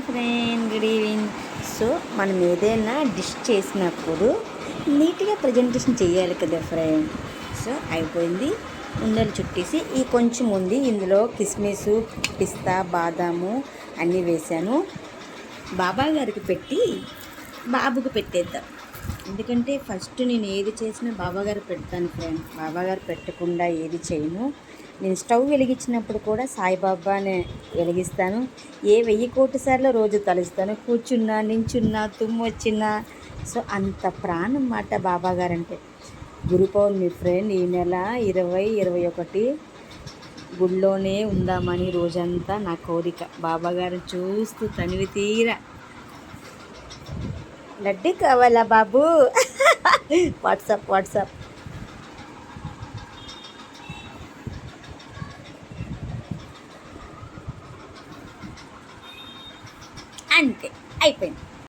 Friend, good evening. So మనం ఏదైనా dish చేసినప్పుడు నీట్గా ప్రజెంటేషన్ చేయాలి కదా ఫ్రెండ్. సో అయిపోయింది. ఉండలు చుట్టేసి ఈ కొంచెం ఉంది, ఇందులో కిస్మిస్, పిస్తా, బాదాము అన్నీ వేసాను. బాబా గారికి పెట్టి బాబుకు పెట్టేద్దాం. ఎందుకంటే ఫస్ట్ నేను ఏది చేసినా బాబాగారు పెడతాను ఫ్రెండ్. బాబాగారు పెట్టకుండా ఏది చేయను. నేను స్టవ్ వెలిగించినప్పుడు కూడా సాయిబాబానే వెలిగిస్తాను. 1000 కోటి సార్లు రోజు తలుస్తాను. కూర్చున్నా, నించున్నా, తుమ్ము వచ్చినా. సో అంత ప్రాణం మాట బాబాగారు అంటే. గురు పౌర్ణమి ఫ్రెండ్, ఈ నెల 20, 21 గుళ్ళోనే ఉందామని రోజంతా నా కోరిక. బాబాగారు చూస్తూ తనివి తీరా. లడ్డు కావాలా బాబు? వాట్సాప్ అంతే, అయిపోయింది.